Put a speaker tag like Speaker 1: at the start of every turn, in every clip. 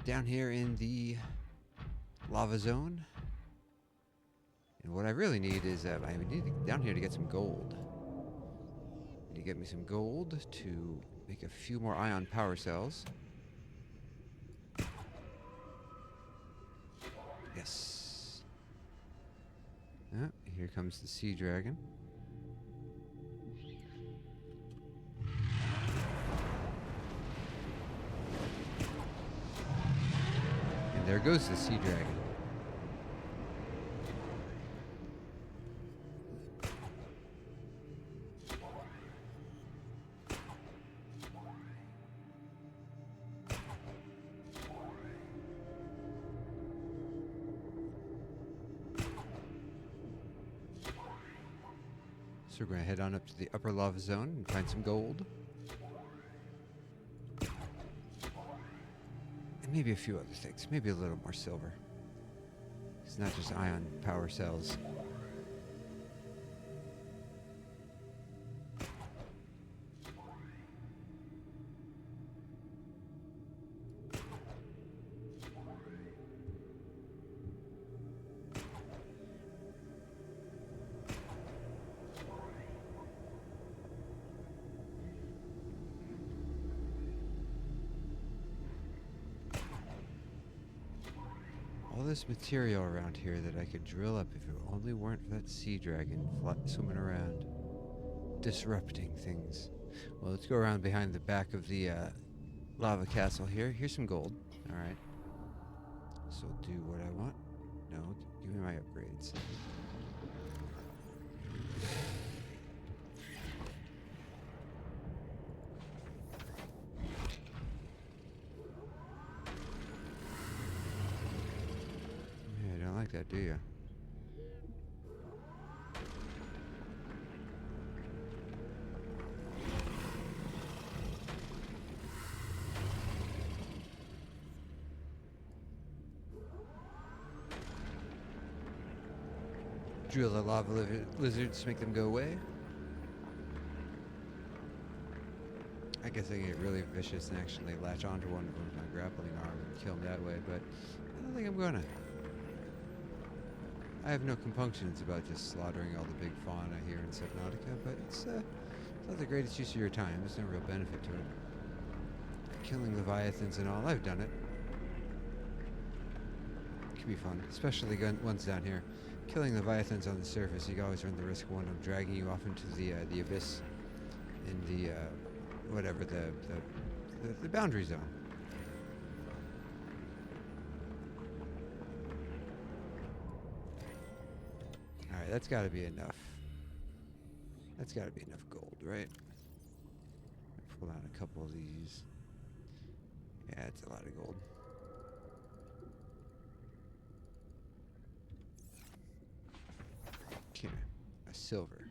Speaker 1: down here in the lava zone. And what I really need is, I need to get down here to get some gold. I need to get me some gold to make a few more ion power cells. Yes. Oh, here comes the sea dragon. And there goes the sea dragon. So we're going to head on up to the upper lava zone and find some gold. And maybe a few other things. Maybe a little more silver. It's not just ion power cells. All this material around here that I could drill up if it only weren't for that sea dragon swimming around, disrupting things. Well, let's go around behind the back of the lava castle here. Here's some gold. All right. So do what I want. No, give me my upgrades. Like that, do you? Drill the lava lizards to make them go away. I guess I can get really vicious and actually latch onto one of them with my grappling arm and kill them that way, but I don't think I'm gonna. I have no compunctions about just slaughtering all the big fauna here in Subnautica, but it's not the greatest use of your time. There's no real benefit to it. Killing leviathans and all, I've done it. It can be fun, especially ones down here. Killing leviathans on the surface, you always run the risk one of dragging you off into the abyss in the whatever the boundary zone. Alright, that's gotta be enough. That's gotta be enough gold, right? Pull out a couple of these. Yeah, it's a lot of gold. Okay, a silver.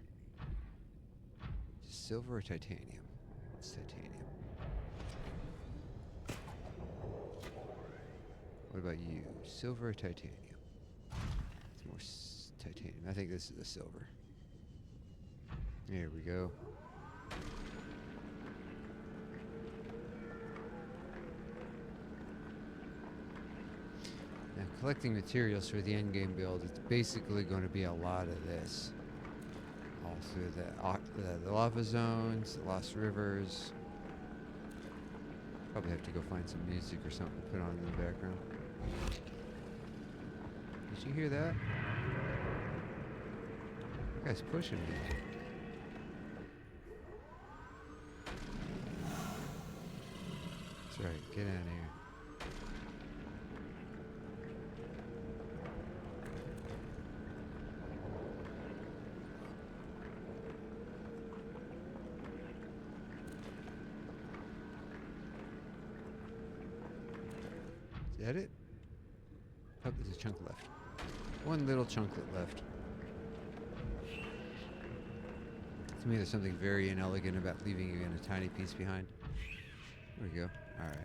Speaker 1: Silver or titanium? It's titanium. What about you? Silver or titanium? It's more titanium. I think this is the silver. Here we go. Now, collecting materials for the endgame build, it's basically going to be a lot of this. All through the lava zones, the lost rivers. Probably have to go find some music or something to put on in the background. Did you hear that? That guy's pushing me. That's right, get out of here. Is that it? Oh, there's a chunk left. One little chunklet left. To me, there's something very inelegant about leaving even a tiny piece behind. There we go. Alright.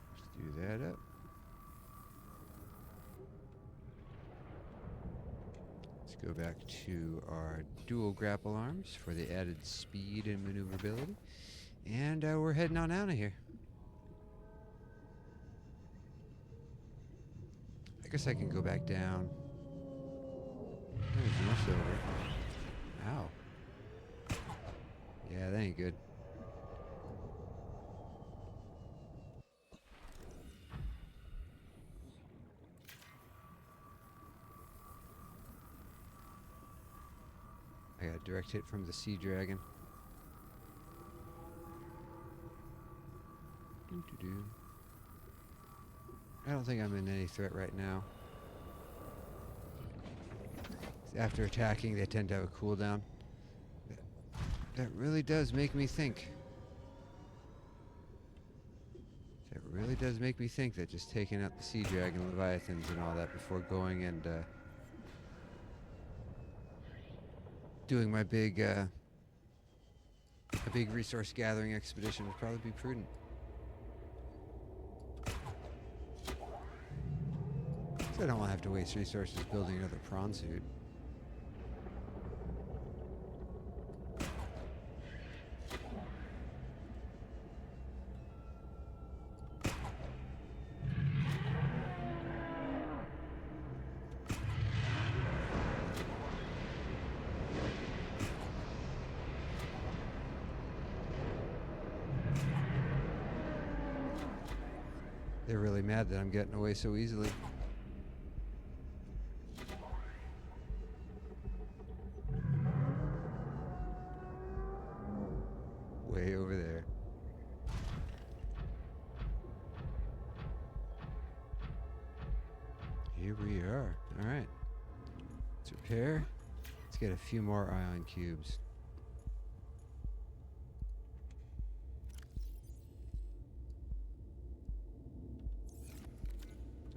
Speaker 1: Let's do that up. Let's Go back to our dual grapple arms for the added speed and maneuverability. And we're heading on out of here. I guess I can go back down. There's more silver. Ow. Yeah, that ain't good. I got a direct hit from the sea dragon. Doo-doo-doo. I don't think I'm in any threat right now. After attacking, they tend to have a cooldown. That really does make me think. That really does make me think that just taking out the sea dragon, leviathans, and all that before going and doing my big resource gathering expedition would probably be prudent. So I don't want to have to waste resources building another prawn suit. They're really mad that I'm getting away so easily. Way over there. Here we are. All right. Let's repair. Let's get a few more ion cubes.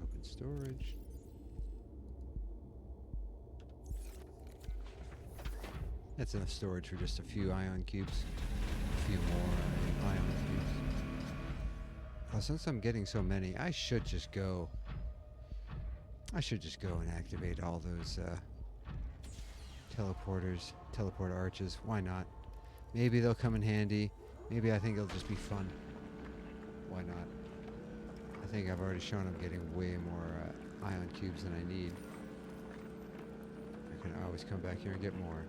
Speaker 1: Open storage. That's enough storage for just a few ion cubes. A few more ion cubes. Oh, since I'm getting so many, I should just go and activate all those teleport arches. Why not? Maybe they'll come in handy. Maybe I think it'll just be fun. Why not? I think I've already shown I'm getting way more ion cubes than I need. I can always come back here and get more.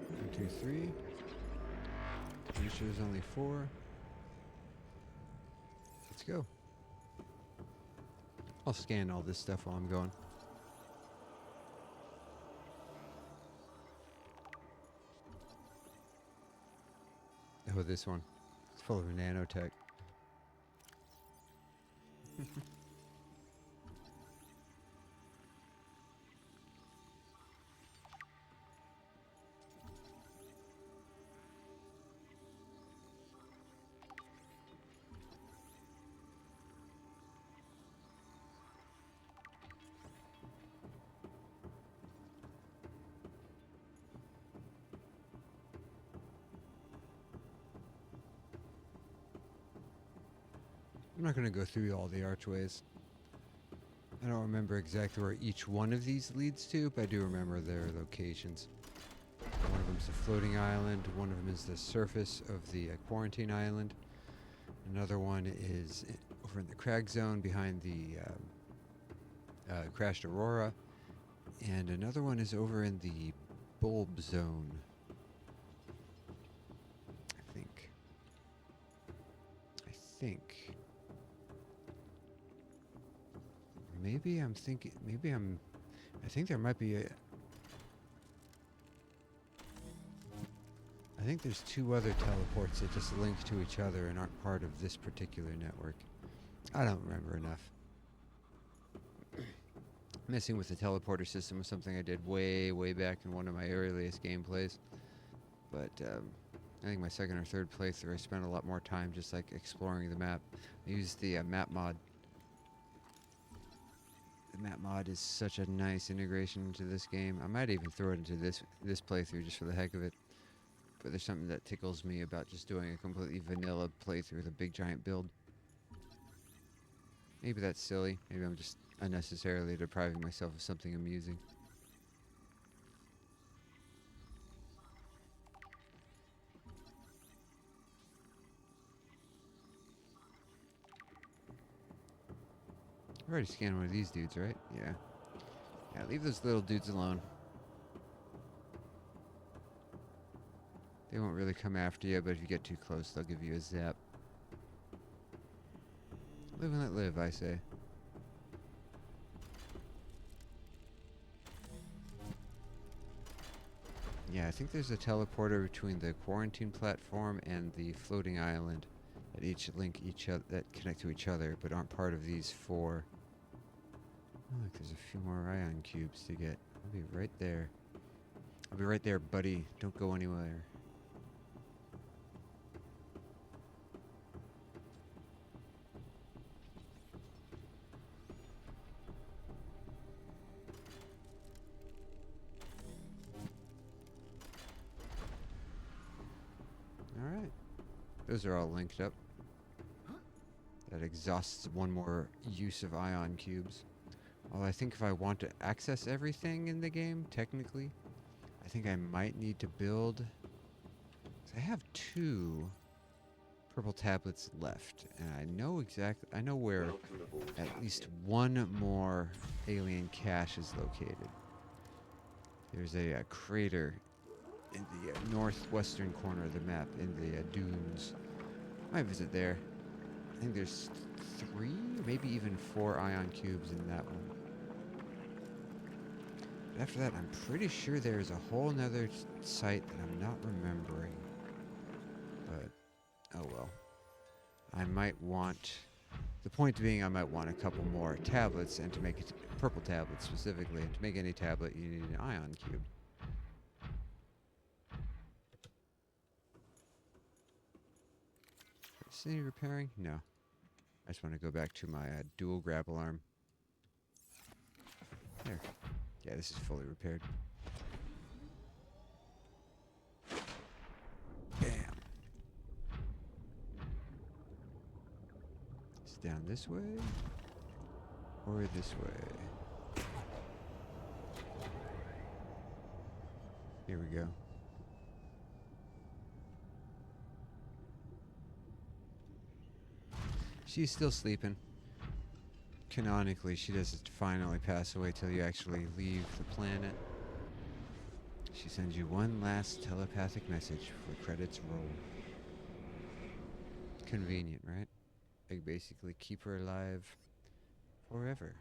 Speaker 1: One, two, three. Pretty sure there's only 4. Let's go. I'll scan all this stuff while I'm going. Oh, this one. It's full of nanotech. I'm not going to go through all the archways. I don't remember exactly where each one of these leads to, but I do remember their locations. One of them is the floating island. One of them is the surface of the quarantine island. Another one is over in the crag zone behind the crashed Aurora. And another one is over in the bulb zone. I think. I think there might be I think there's 2 other teleports that just link to each other and aren't part of this particular network. I don't remember enough. Messing with the teleporter system was something I did way back in one of my earliest gameplays. But I think my second or third playthrough I spent a lot more time just like exploring the map. I used the map mod. The map mod is such a nice integration into this game. I might even throw it into this playthrough just for the heck of it. But there's something that tickles me about just doing a completely vanilla playthrough with a big giant build. Maybe that's silly. Maybe I'm just unnecessarily depriving myself of something amusing. I've already scanned one of these dudes, right? Yeah. Yeah, leave those little dudes alone. They won't really come after you, but if you get too close, they'll give you a zap. Live and let live, I say. Yeah, I think there's a teleporter between the quarantine platform and the floating island that each link each other, that connect to each other, but aren't part of these 4. Oh, look, there's a few more ion cubes to get. I'll be right there. I'll be right there, buddy. Don't go anywhere. Alright. Those are all linked up. That exhausts one more use of ion cubes. Well, I think if I want to access everything in the game, technically, I think I might need to build... I have 2 purple tablets left, and I know where at least one more alien cache is located. There's a crater in the northwestern corner of the map, in the dunes. I might visit there. I think there's 3, maybe even 4 ion cubes in that one. But after that, I'm pretty sure there's a whole nother site that I'm not remembering. But, oh well. I might want... The point being, I might want a couple more tablets, and to make it purple tablets specifically, and to make any tablet, you need an ion cube. Is any repairing? No. I just want to go back to my dual grapple arm. There. Yeah, this is fully repaired. Bam. It's down this way, or this way. Here we go. She's still sleeping. Canonically, she doesn't finally pass away till you actually leave the planet. She sends you one last telepathic message before credits roll. Convenient, right? Like basically keep her alive forever.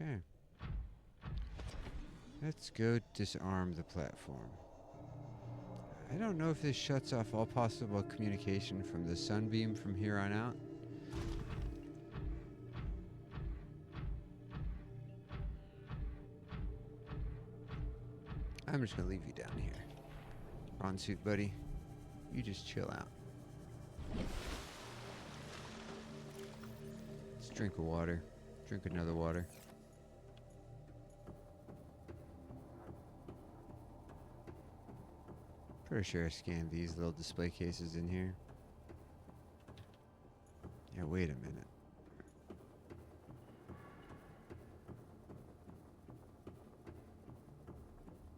Speaker 1: Okay. Let's go disarm the platform. I don't know if this shuts off all possible communication from the sunbeam from here on out. I'm just gonna leave you down here. Ron suit, buddy. You just chill out. Let's drink a water. Drink another water. Pretty sure I scanned these little display cases in here. Yeah, wait a minute.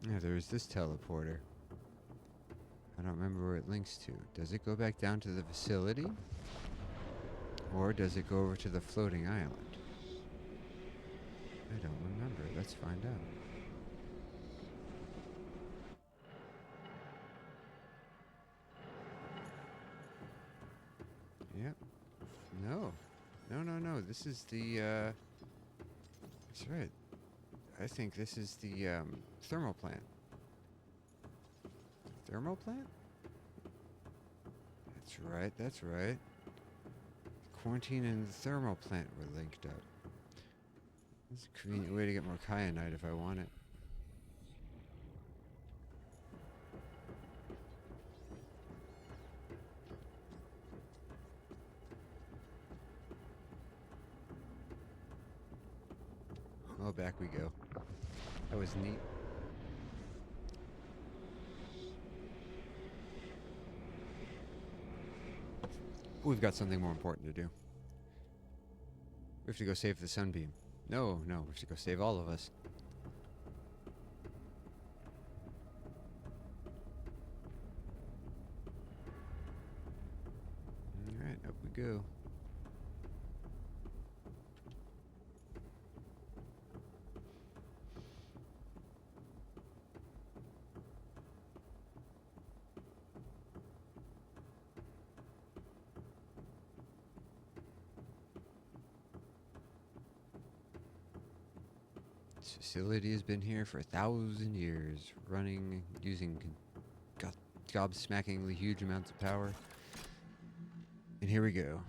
Speaker 1: Yeah, there's this teleporter. I don't remember where it links to. Does it go back down to the facility? Or does it go over to the floating island? I don't remember. Let's find out. Yep. No. No. This is the, That's right. I think this is the, thermal plant. Thermal plant? That's right. Quarantine and the thermal plant were linked up. That's a convenient way to get more kyanite if I want it. Oh, back we go. That was neat. We've got something more important to do. We have to go save the sunbeam. No, we have to go save all of us. Alright, up we go. This facility has been here for 1,000 years, running using gobsmackingly huge amounts of power. And here we go.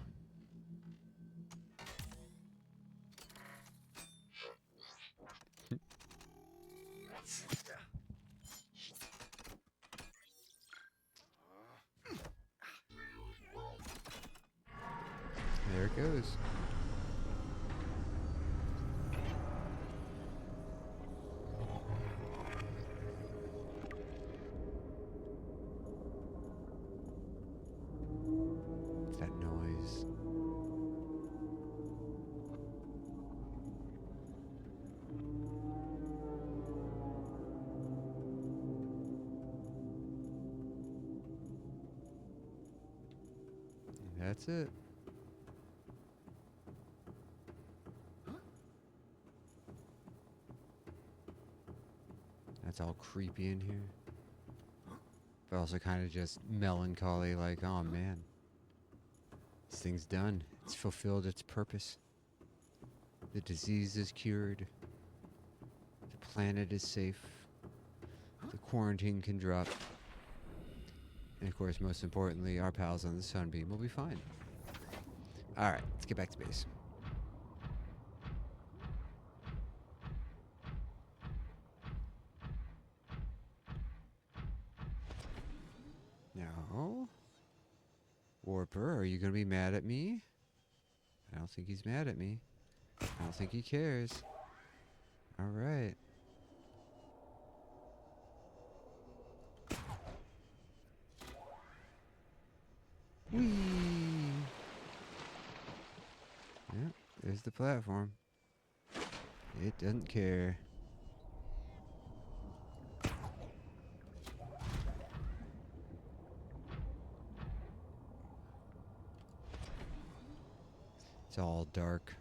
Speaker 1: There it goes. That noise. That's it. That's all creepy in here. But also kind of just melancholy, like, oh man. This thing's done. It's fulfilled its purpose. The disease is cured. The planet is safe. The quarantine can drop. And of course, most importantly, our pals on the Sunbeam will be fine. Alright, let's get back to base. Now, Warper, are you going to be mad at me? I don't think he's mad at me. I don't think he cares. Alright. Whee! Yep, there's the platform. It doesn't care. It's all dark.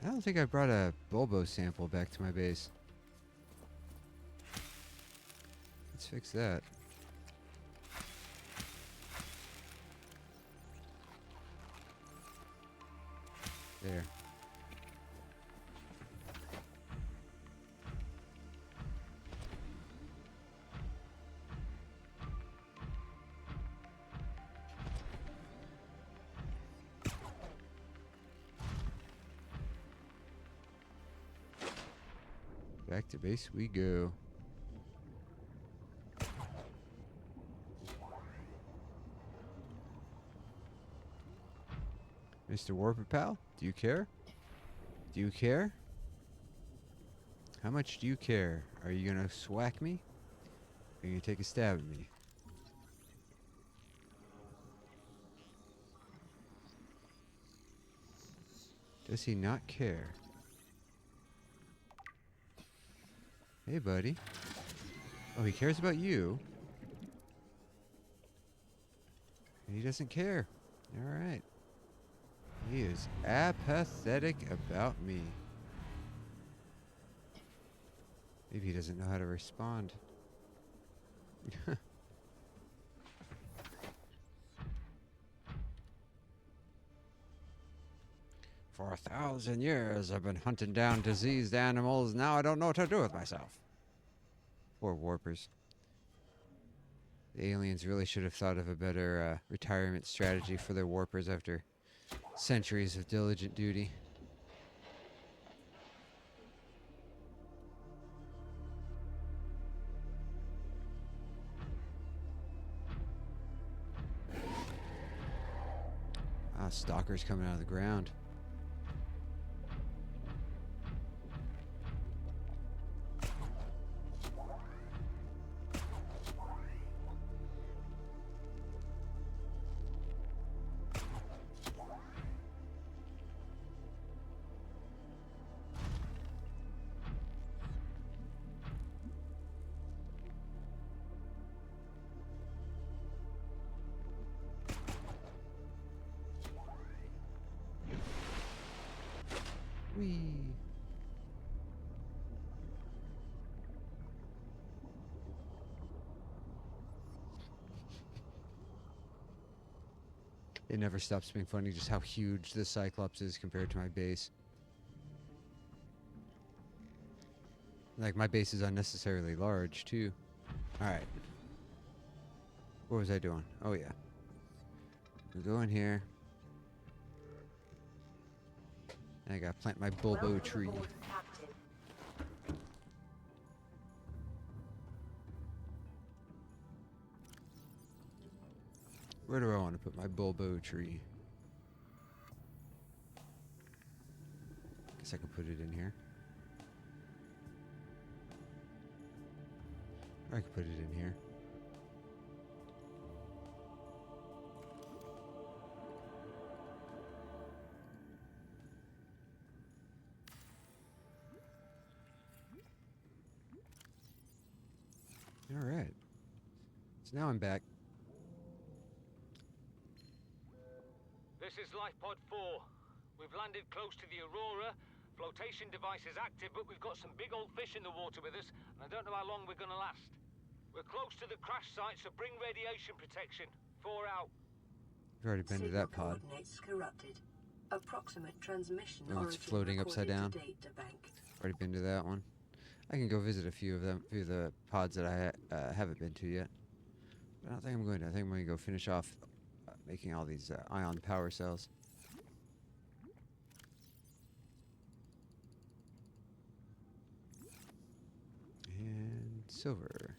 Speaker 1: I don't think I brought a Bulbo sample back to my base. Let's fix that. There. Back to base we go. Mr. Warper Pal, do you care? Do you care? How much do you care? Are you gonna swack me? Or are you gonna take a stab at me? Does he not care? Hey, buddy. Oh, he cares about you. He doesn't care. Alright. He is apathetic about me. Maybe he doesn't know how to respond. For 1,000 years, I've been hunting down diseased animals. Now I don't know what to do with myself. Poor warpers. The aliens really should have thought of a better retirement strategy for their warpers after centuries of diligent duty. Ah, stalkers coming out of the ground. Whee! It never stops being funny just how huge this Cyclops is compared to my base. Like, my base is unnecessarily large, too. Alright. What was I doing? Oh, yeah. We go in here. And I gotta plant my bulbo tree. Where do I want to put my bulbo tree? Guess I can put it in here. Or I can put it in here. Alright. So now I'm back.
Speaker 2: This is Lifepod 4. We've landed close to the Aurora. Flotation device is active, but we've got some big old fish in the water with us, and I don't know how long we're gonna last. We're close to the crash site, so bring radiation protection. 4 out.
Speaker 1: We've already been to that pod.
Speaker 3: Coordinates corrupted. Approximate transmission
Speaker 1: Oh, it's floating upside down. Already been to that one. I can go visit a few of the pods that I haven't been to yet. But I don't think I'm going to. I think I'm going to go finish off making all these ion power cells. And silver.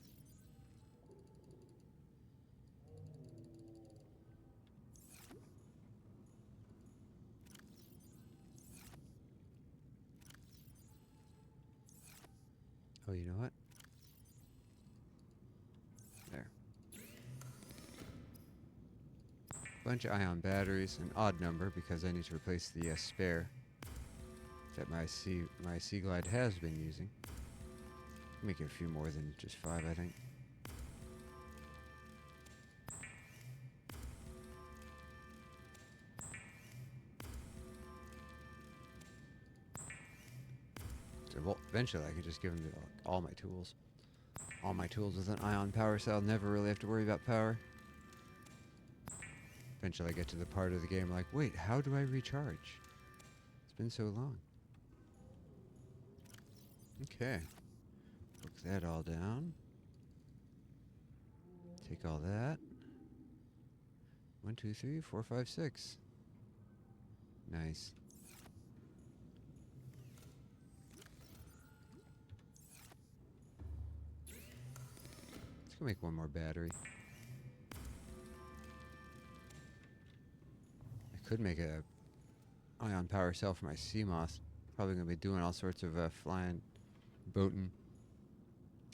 Speaker 1: Oh, you know what? There. Bunch of ion batteries, an odd number because I need to replace the spare that my Sea Glide has been using. Make it a few more than just 5, I think. So, well, eventually I can just give them all my tools. All my tools with an ion power cell, never really have to worry about power. Eventually I get to the part of the game like, wait, how do I recharge? It's been so long. Okay. Book that all down. Take all that. 1, 2, 3, 4, 5, 6. Nice. Let's go make one more battery. I could make a ion power cell for my sea moth. Probably gonna be doing all sorts of flying, boating.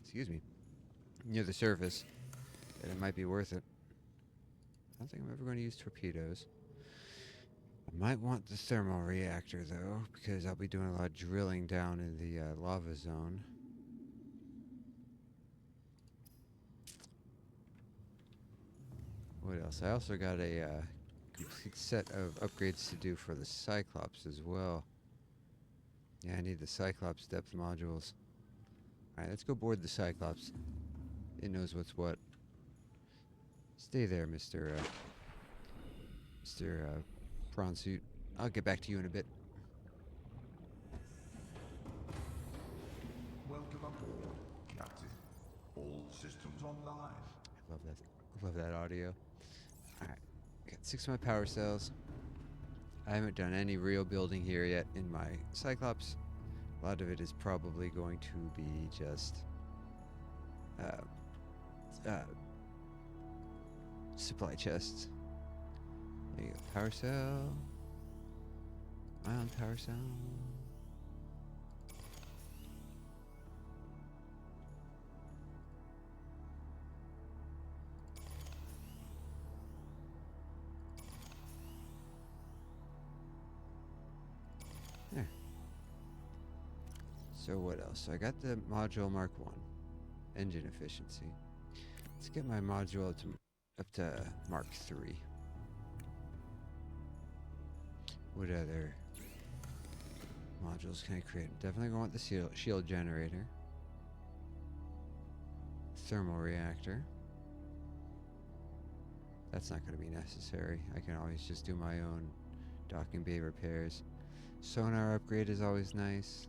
Speaker 1: Excuse me. Near the surface, and it might be worth it. I don't think I'm ever going to use torpedoes. I might want the thermal reactor though, because I'll be doing a lot of drilling down in the lava zone. What else? I also got a complete set of upgrades to do for the Cyclops as well. Yeah, I need the Cyclops depth modules. Alright, let's go board the Cyclops. It knows what's what. Stay there, Mr. Prawn Suit. I'll get back to you in a bit.
Speaker 4: Welcome aboard, Captain. All systems online.
Speaker 1: I love that. I love that audio. Alright, I got 6 of my power cells. I haven't done any real building here yet in my Cyclops. A lot of it is probably going to be just supply chests. There you go. Power cell. Ion power cell. There. So what else? So I got the module Mark 1. Engine efficiency. Let's get my module up to Mark 3. What other modules can I create? Definitely gonna want the shield generator. Thermal reactor. That's not going to be necessary. I can always just do my own docking bay repairs. Sonar upgrade is always nice.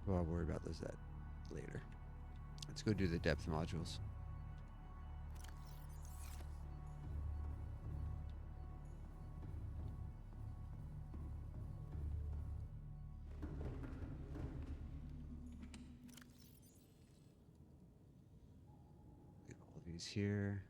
Speaker 1: Well, I'll worry about that later. Let's go do the depth modules. Leave all these here.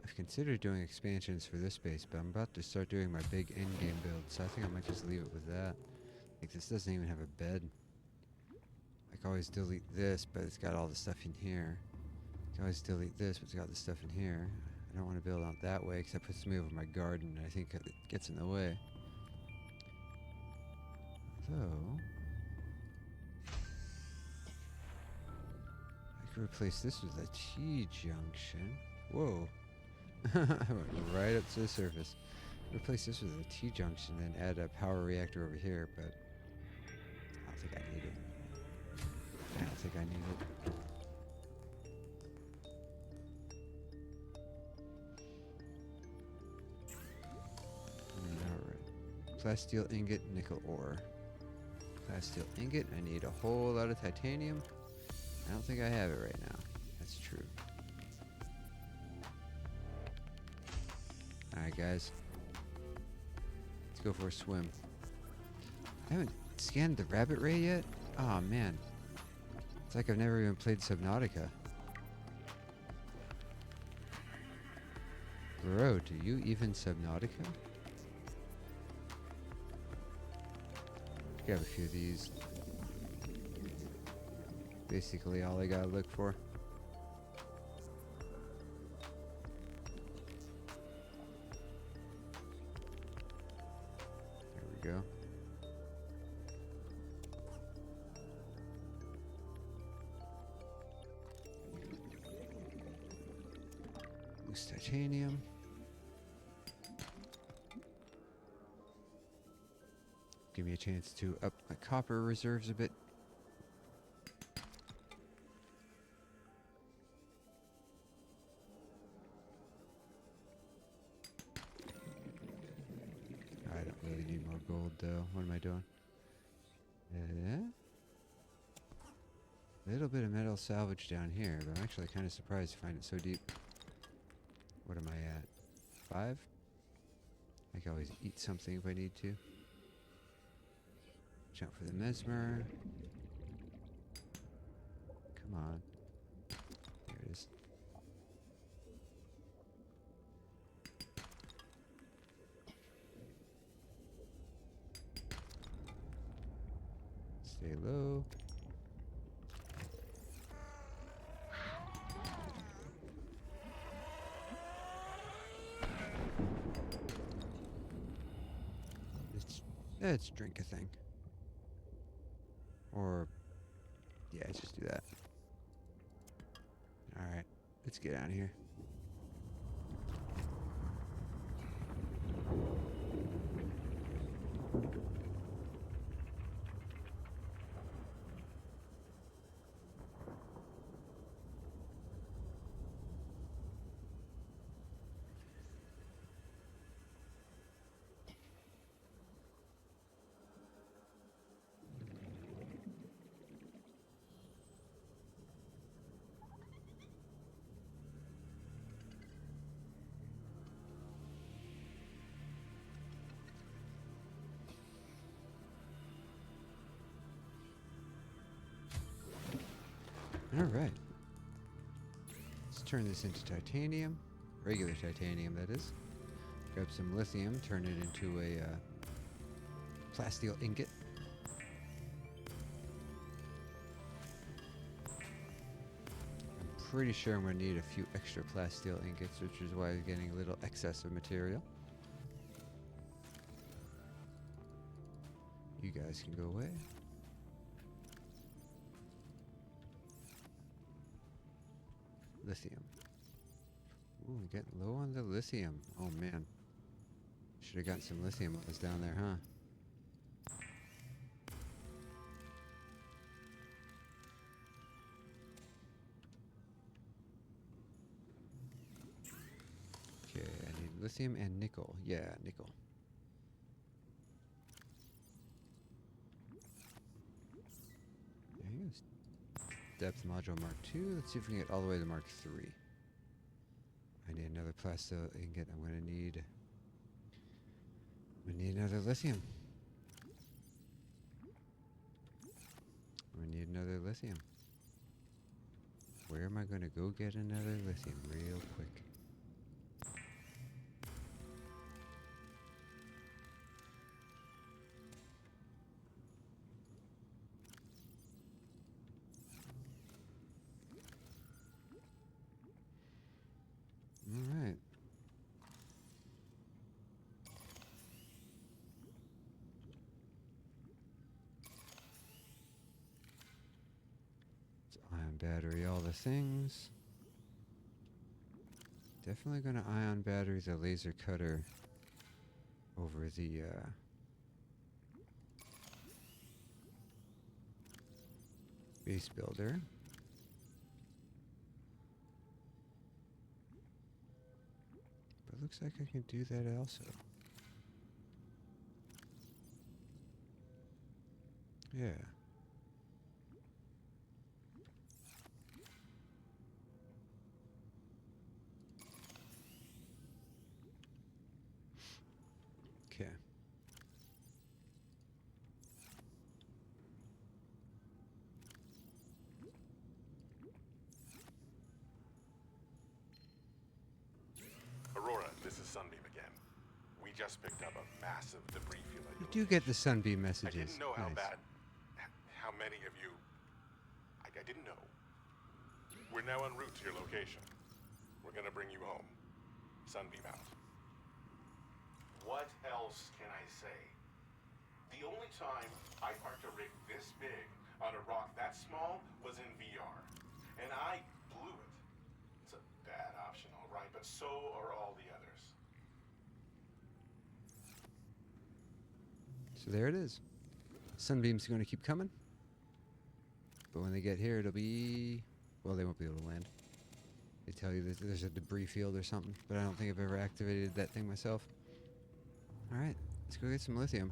Speaker 1: I've considered doing expansions for this base, but I'm about to start doing my big endgame build, so I think I might just leave it with that. Like, this doesn't even have a bed. I can always delete this, but it's got all the stuff in here. I can always delete this, but it's got the stuff in here. I don't want to build out that way, because that puts me over my garden, and I think it gets in the way. So I could replace this with a T-junction. Whoa. I went right up to the surface. Replace this with a T-junction, then add a power reactor over here, but I don't think I need it. I don't think I need it. Alright. Plasteel ingot, nickel ore. Plasteel ingot, I need a whole lot of titanium. I don't think I have it right now. That's true. Alright, guys. Let's go for a swim. I haven't scanned the rabbit ray yet? Oh, man. It's like I've never even played Subnautica. Bro, do you even Subnautica? Grab a few of these. Basically all I gotta look for. There we go. Loose titanium. Give me a chance to up my copper reserves a bit. I don't really need more gold though. What am I doing? A little bit of metal salvage down here, but I'm actually kind of surprised to find it so deep. What am I at? 5? I can always eat something if I need to. Jump for the mesmer. Come on. There it is. Stay low. Let's drink a thing. Or, yeah, let's just do that. Alright, let's get out of here. Alright. Let's turn this into titanium. Regular titanium, that is. Grab some lithium, turn it into a plasteel ingot. I'm pretty sure I'm going to need a few extra plasteel ingots, which is why I'm getting a little excess of material. You guys can go away. Lithium. Ooh, getting low on the lithium. Oh man. Should have gotten some lithium when I was down there, huh? Okay, I need lithium and nickel. Yeah, nickel. There he goes. Depth module Mark II. Let's see if we can get all the way to Mark III. I need another plasteel ingot. I'm gonna need another lithium. We need another lithium. Where am I gonna go get another lithium real quick? Alright. Ion battery, all the things. Definitely gonna ion battery the laser cutter over the base builder. But looks like I can do that also. Yeah. Okay.
Speaker 4: Aurora, this is Sunbeam again. We just picked up a massive debris field at
Speaker 1: You
Speaker 4: your
Speaker 1: do get the
Speaker 4: location.
Speaker 1: sunbeam
Speaker 4: I
Speaker 1: messages.
Speaker 4: didn't know how
Speaker 1: Nice.
Speaker 4: bad, how many of you. I didn't know. We're now en route to your location. We're gonna bring you home. Sunbeam out. What else can I say? The only time I parked a rig this big on a rock that small was in VR, and I blew it. It's a bad option, all right, but so are all the others.
Speaker 1: So there it is. Sunbeam's going to keep coming. But when they get here, it'll be... Well, they won't be able to land. They tell you that there's a debris field or something, but I don't think I've ever activated that thing myself. Alright, let's go get some lithium.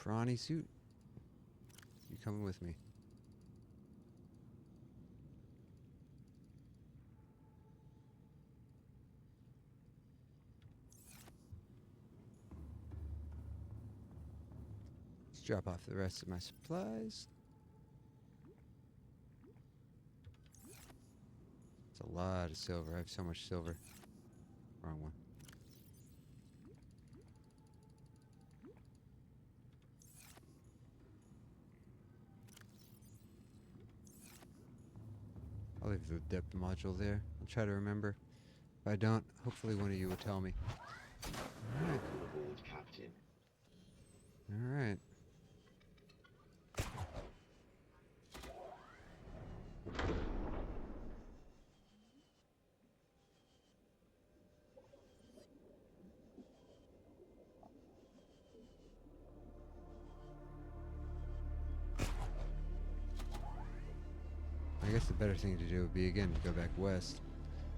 Speaker 1: Prawny suit. You coming with me? Let's drop off the rest of my supplies. It's a lot of silver. I have so much silver. Wrong one. I'll leave the depth module there. I'll try to remember. If I don't, hopefully one of you will tell me. Alright.
Speaker 5: Welcome aboard, Captain.
Speaker 1: Alright. I guess the better thing to do would be, again, to go back west.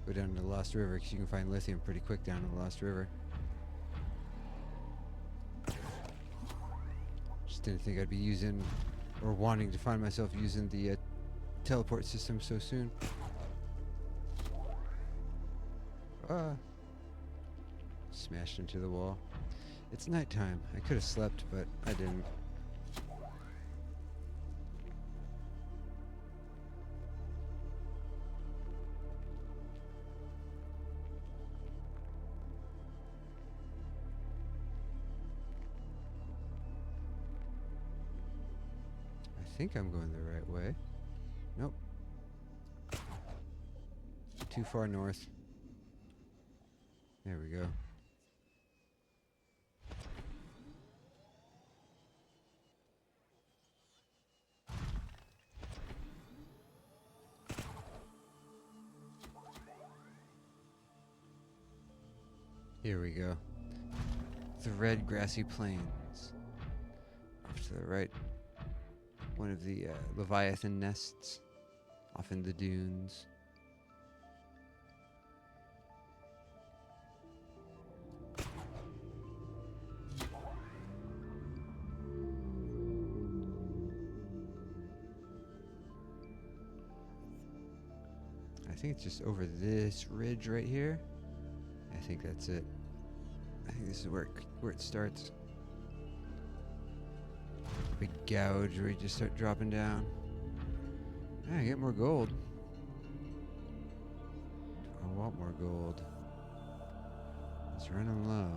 Speaker 1: Go down to the Lost River, because you can find lithium pretty quick down in the Lost River. Just didn't think I'd be using, or wanting to find myself using the teleport system so soon. Ah. Smashed into the wall. It's nighttime. I could have slept, but I didn't. think I'm going the right way. Nope. Too far north. There we go. Here we go. The red grassy plains. Off to the right. One of the Leviathan nests. Off in the dunes. I think it's just over this ridge right here. I think that's it. I think this is where it starts. Big gouge where you just start dropping down. Yeah, I get more gold. I want more gold. It's running low.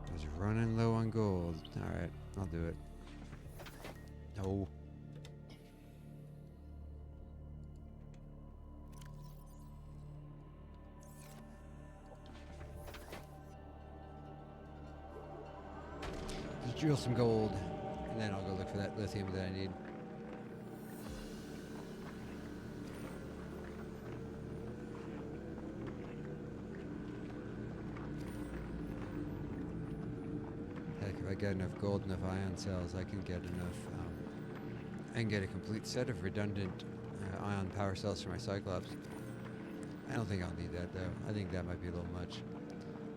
Speaker 1: I was running low on gold. Alright, I'll do it. No. Just drill some gold, and then I'll go look for that lithium that I need. Heck, if I get enough gold, enough ion cells, I can get enough. I can get a complete set of redundant ion power cells for my Cyclops. I don't think I'll need that though. I think that might be a little much.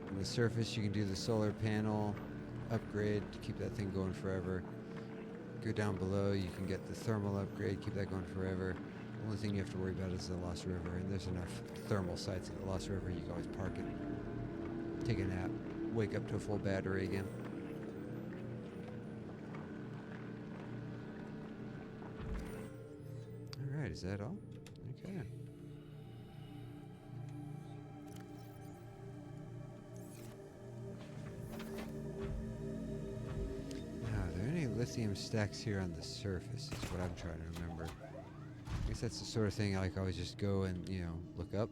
Speaker 1: On the surface, you can do the solar panel upgrade to keep that thing going forever. Go down below, you can get the thermal upgrade, keep that going forever. The only thing you have to worry about is the Lost River, and there's enough thermal sites at the Lost River, you can always park it, take a nap, wake up to a full battery again. Alright, is that all? Okay. Lithium stacks here on the surface is what I'm trying to remember. I guess that's the sort of thing I like always just go and, you know, look up.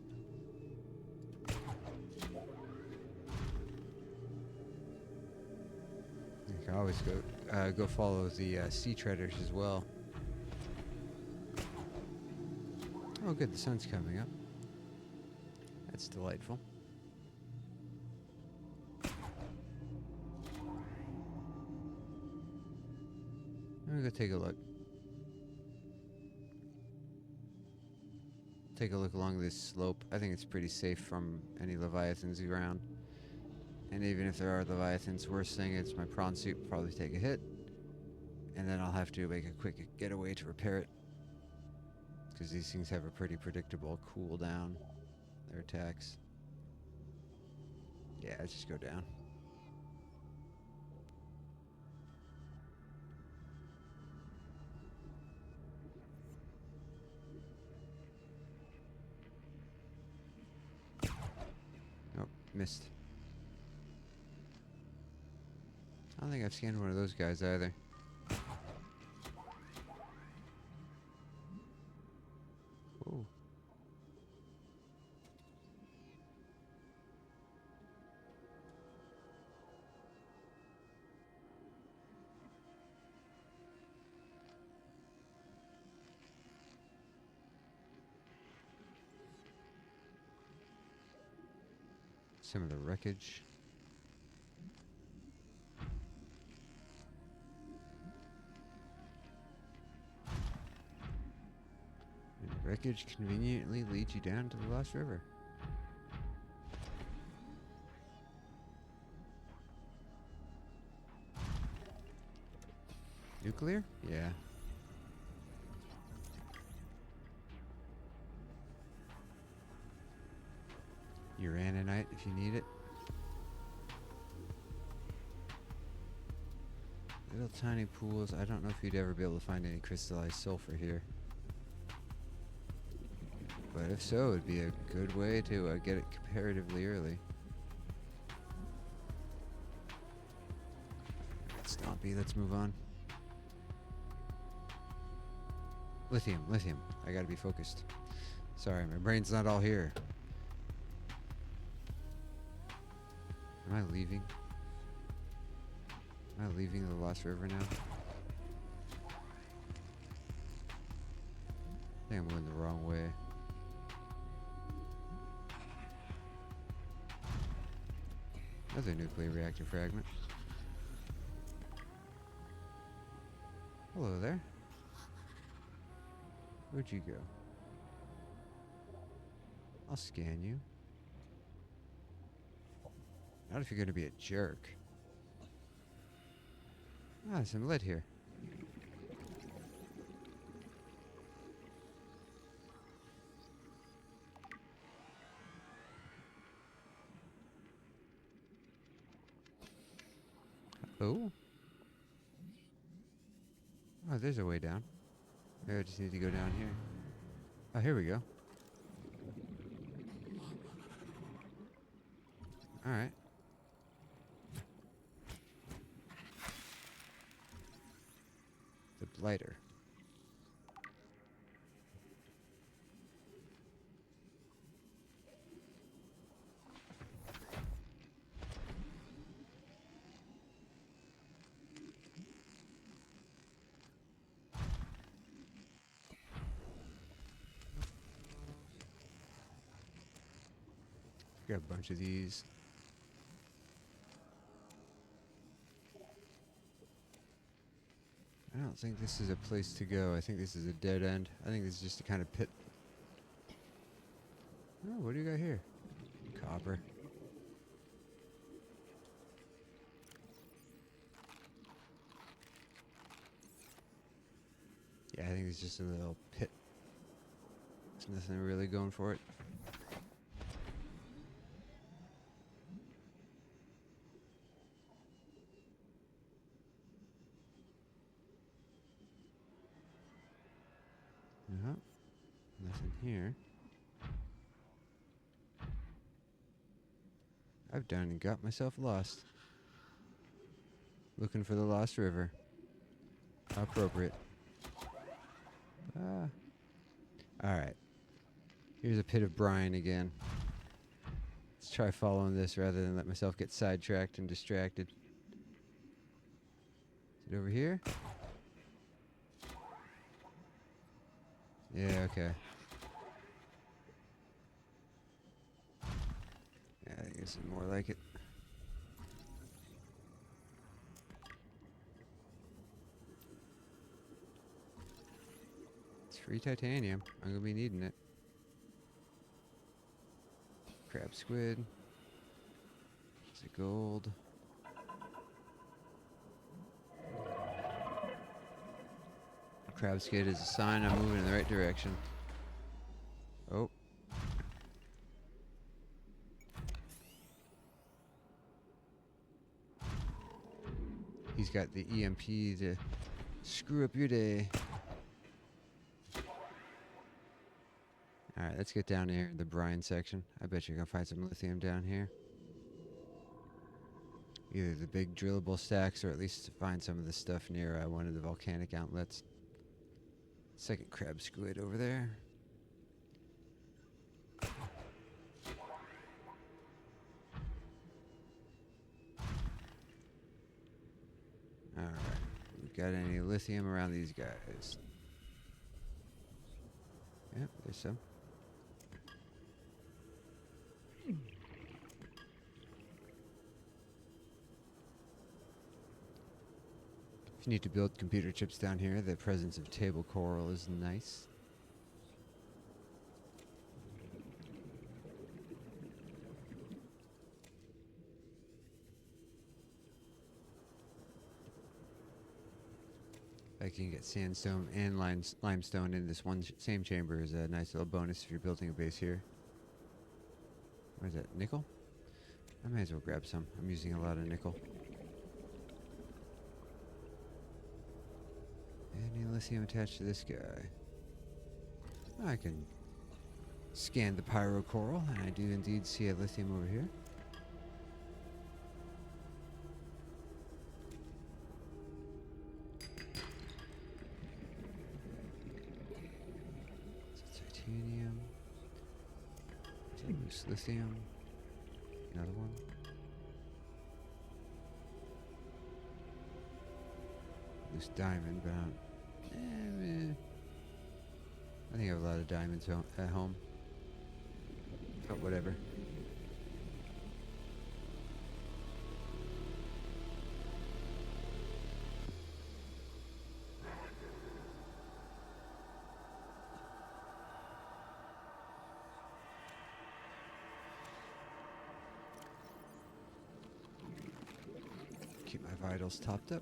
Speaker 1: You can always go follow the sea treaders as well. Oh good, the sun's coming up. That's delightful. Let me go take a look. Take a look along this slope. I think it's pretty safe from any Leviathans around. And even if there are Leviathans, worst thing is my prawn suit will probably take a hit. And then I'll have to make a quick getaway to repair it. Because these things have a pretty predictable cooldown, their attacks. Yeah, let's just go down. Missed. I don't think I've scanned one of those guys either. Ooh. Some of the wreckage. And the wreckage conveniently leads you down to the Lost River. Nuclear? Yeah. Uraninite if you need it. Little tiny pools. I don't know if you'd ever be able to find any crystallized sulfur here. But if so, it'd be a good way to get it comparatively early. Stompy, let's move on. Lithium, lithium. I gotta be focused. Sorry, my brain's not all here. Am I leaving? Am I leaving the Lost River now? I think I'm going the wrong way. Another nuclear reactor fragment. Hello there. Where'd you go? I'll scan you. Not if you're gonna be a jerk. Ah, there's some lead here. Oh. Oh, there's a way down. Maybe I just need to go down here. Oh, here we go. Alright. The blighter. Got a bunch of these. I don't think this is a place to go. I think this is a dead end. I think this is just a kind of pit. Oh, what do you got here? Copper. Yeah, I think it's just a little pit. There's nothing really going for it. No, nothing here. I've done and got myself lost. Looking for the Lost River. How appropriate. Ah. Alright. Here's a pit of brine again. Let's try following this rather than let myself get sidetracked and distracted. Is it over here? Yeah, okay. Yeah, I think this is more like it. It's free titanium. I'm gonna be needing it. Crab squid. Is it gold? Crab squid is a sign I'm moving in the right direction. Oh. He's got the EMP to screw up your day. Alright, let's get down here in the brine section. I bet you're gonna find some lithium down here. Either the big drillable stacks or at least find some of the stuff near one of the volcanic outlets. Second crab squid over there. Alright, we got any lithium around these guys? Yep, there's some. If you need to build computer chips down here, the presence of table coral is nice. I can get sandstone and limestone in this one same chamber is a nice little bonus if you're building a base here. What is that, nickel? I might as well grab some. I'm using a lot of nickel. Any lithium attached to this guy? I can scan the pyrocoral, and I do indeed see a lithium over here. Loose lithium. Another one. Loose diamond, but I think I have a lot of diamonds at home. But whatever. Keep my vitals topped up.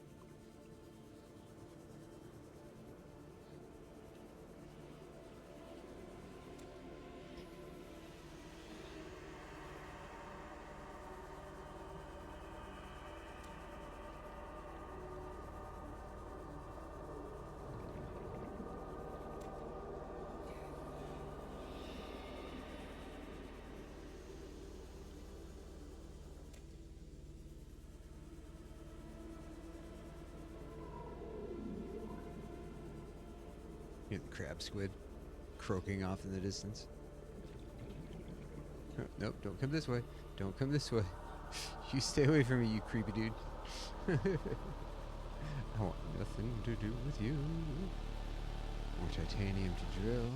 Speaker 1: Hear the crab squid croaking off in the distance. Oh, nope, don't come this way. Don't come this way. You stay away from me, you creepy dude. I want nothing to do with you. More titanium to drill.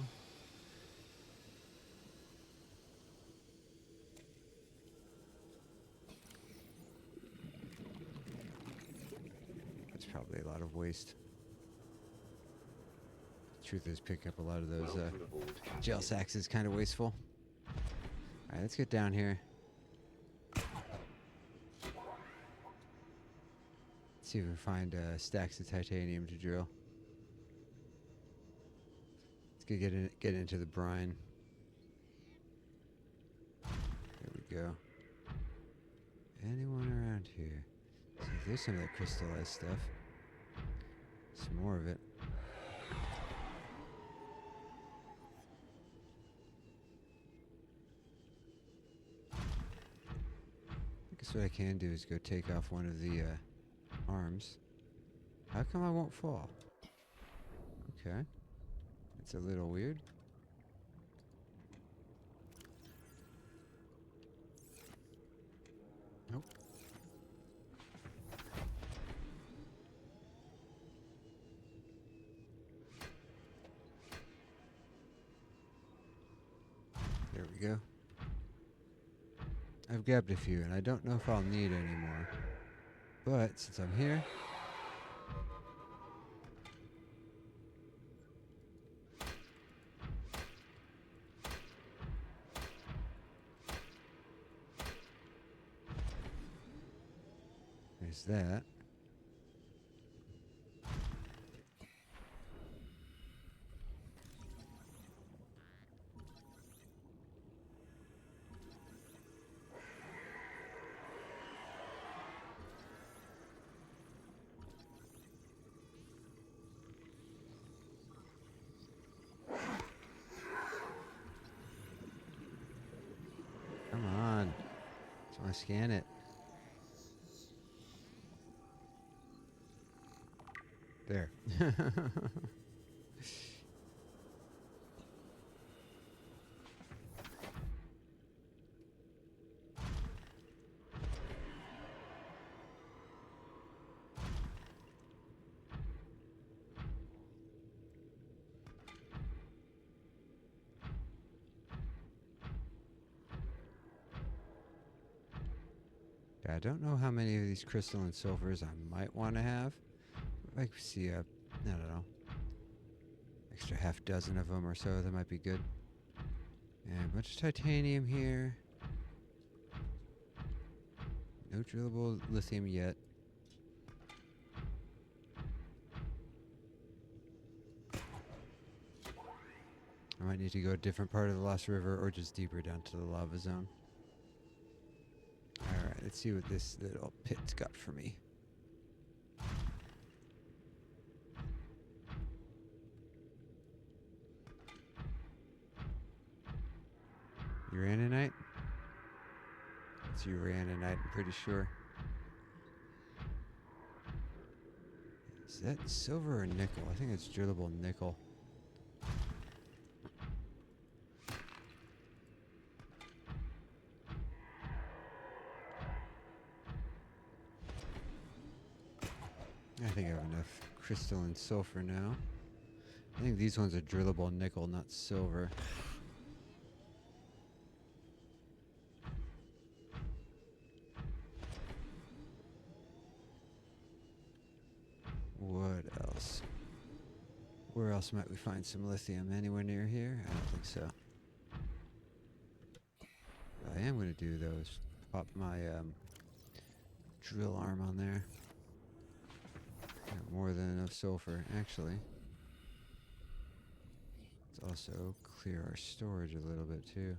Speaker 1: That's probably a lot of waste. Truth is, picking up a lot of those gel sacks is kind of wasteful. Alright, let's get down here. See if we can find stacks of titanium to drill. Let's get into the brine. There we go. Anyone around here? See, there's some of that crystallized stuff. Some more of it. I guess what I can do is go take off one of the arms. How come I won't fall? Okay. It's a little weird. Nope. There we go. I've grabbed a few, and I don't know if I'll need any more. But since I'm here, there's that. Come on. Just want to scan it. There. I don't know how many of these crystalline sulfurs I might want to have. I could see I don't know, extra half dozen of them or so. That might be good. And a bunch of titanium here. No drillable lithium yet. I might need to go a different part of the Lost River or just deeper down to the lava zone. Alright, let's see what this little pit's got for me. Uraninite? It's uraninite, I'm pretty sure. Is that silver or nickel? I think it's drillable nickel. I think I have enough crystalline sulfur now. I think these ones are drillable nickel, not silver. What else? Where else might we find some lithium? Anywhere near here? I don't think so. I am going to do those. Pop my drill arm on there. Got more than enough sulfur, actually. Let's also clear our storage a little bit too.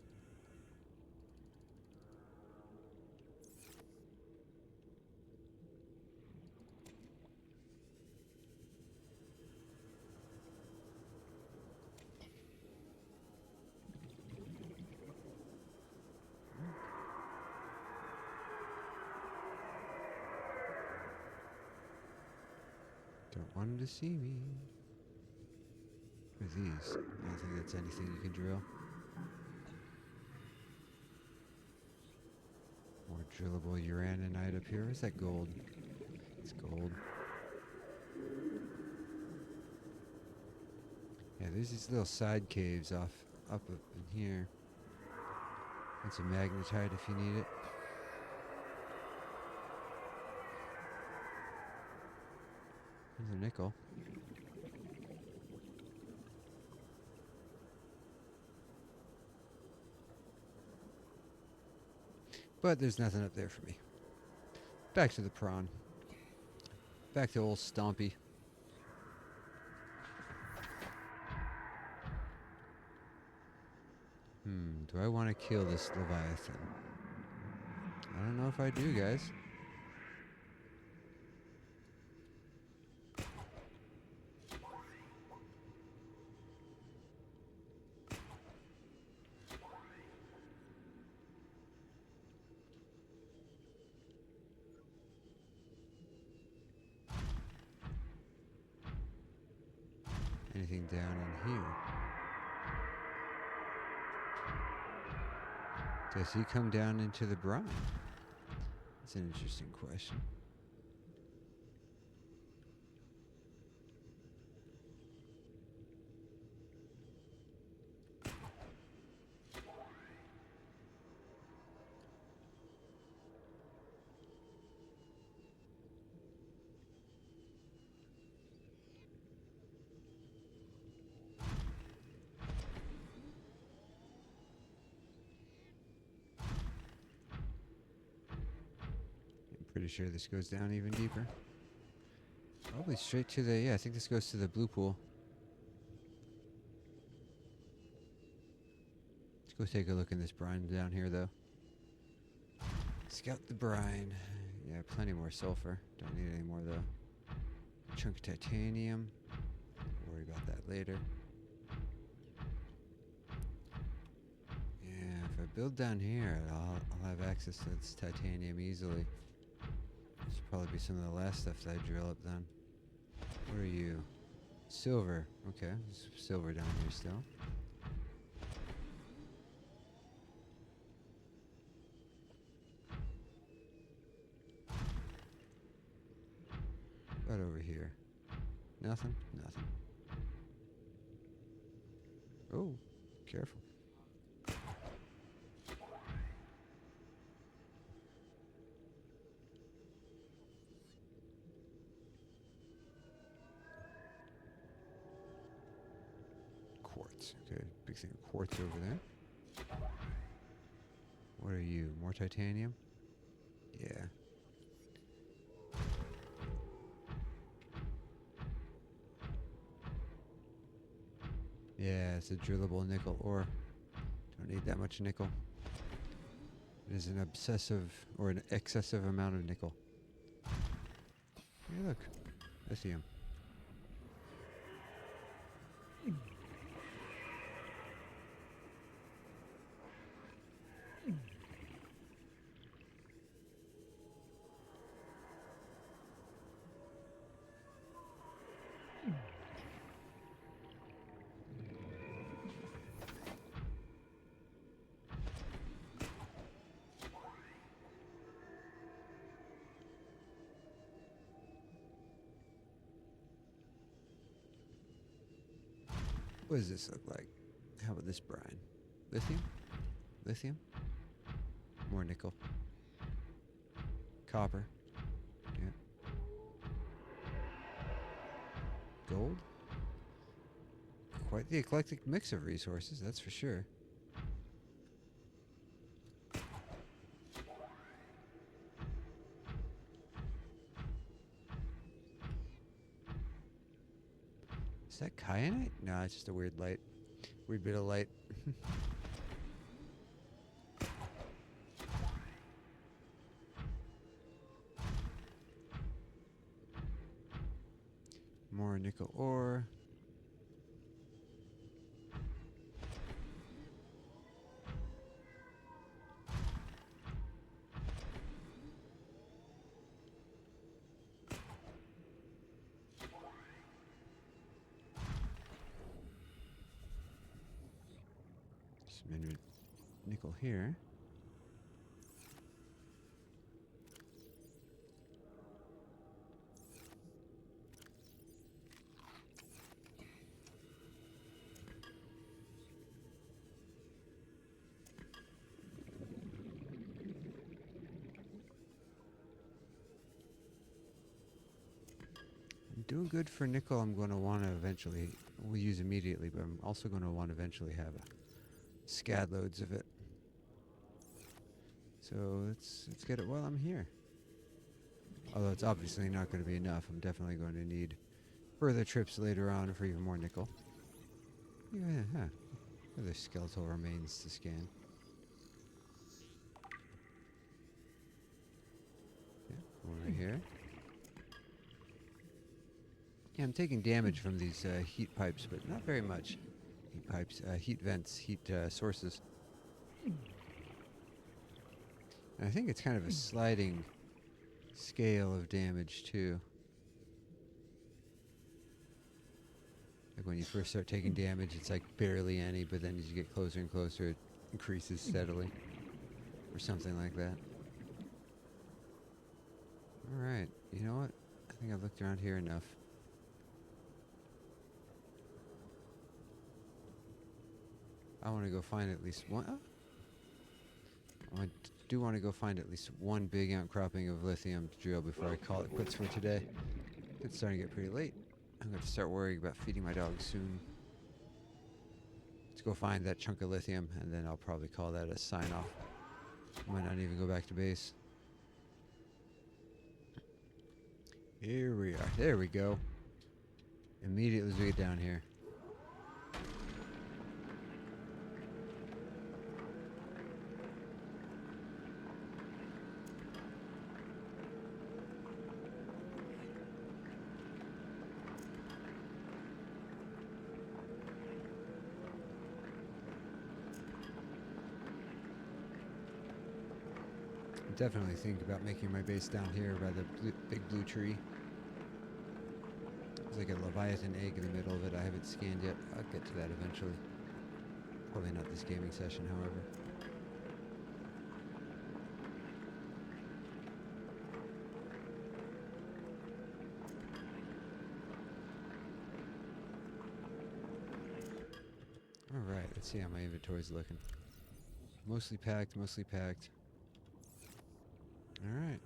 Speaker 1: Don't want him to see me. What are these? I don't think that's anything you can drill. More drillable uraninite up here. Where's that gold? It's gold. Yeah, there's these little side caves up in here. That's a magnetite if you need it. There's a nickel. But there's nothing up there for me. Back to the prawn. Back to old Stompy. Do I want to kill this Leviathan? I don't know if I do, guys. Anything down in here? Does he come down into the brine? That's an interesting question. Pretty sure this goes down even deeper. Probably straight to the, yeah, I think this goes to the blue pool. Let's go take a look in this brine down here, though. Scout the brine. Yeah, plenty more sulfur. Don't need any more, though. Chunk of titanium. Worry about that later. Yeah, if I build down here, I'll have access to this titanium easily. This will probably be some of the last stuff that I drill up then. What are you? Silver. Okay, there's silver down here still. What over here? Nothing? Nothing. Oh, careful. Quartz. Okay, big thing of quartz over there. What are you? More titanium? Yeah. Yeah, it's a drillable nickel ore. Don't need that much nickel. It is an obsessive or an excessive amount of nickel. Hey, look. Lithium. What does this look like? How about this brine? Lithium? Lithium? More nickel. Copper. Yeah. Gold? Quite the eclectic mix of resources, that's for sure. Is that kyanite? No, it's just a weird light. Weird bit of light. More nickel ore. Some nickel here. I'm doing good for nickel. I'm going to want to eventually, we'll use immediately, but I'm also going to want to eventually have scad loads of it. So let's get it while I'm here. Although it's obviously not going to be enough. I'm definitely going to need further trips later on for even more nickel. Yeah, huh. Other skeletal remains to scan. Yeah, one right here. Yeah, I'm taking damage from these heat pipes, but not very much. Heat pipes, heat vents, heat sources. And I think it's kind of a sliding scale of damage, too. Like when you first start taking damage, it's like barely any, but then as you get closer and closer, it increases steadily. Or something like that. Alright, you know what? I think I've looked around here enough. I want to go find at least one. I do want to go find at least one big outcropping of lithium to drill before I call it quits for today. It's starting to get pretty late. I'm going to start worrying about feeding my dogs soon. Let's go find that chunk of lithium, and then I'll probably call that a sign-off. I might not even go back to base. Here we are. There we go. Immediately as we get down here. Definitely think about making my base down here by the big blue tree. There's like a Leviathan egg in the middle of it. I haven't scanned yet. I'll get to that eventually. Probably not this gaming session, however. Alright, let's see how my inventory's looking. Mostly packed, mostly packed. Alright.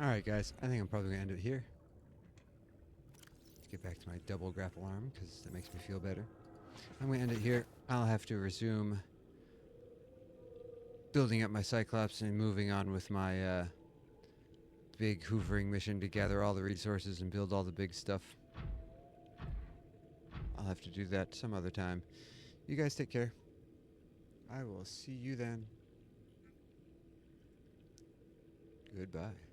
Speaker 1: Alright guys, I think I'm probably going to end it here. Let's get back to my double grapple arm, because that makes me feel better. I'm going to end it here. I'll have to resume building up my Cyclops and moving on with my big hoovering mission to gather all the resources and build all the big stuff. I'll have to do that some other time. You guys take care. I will see you then. Goodbye.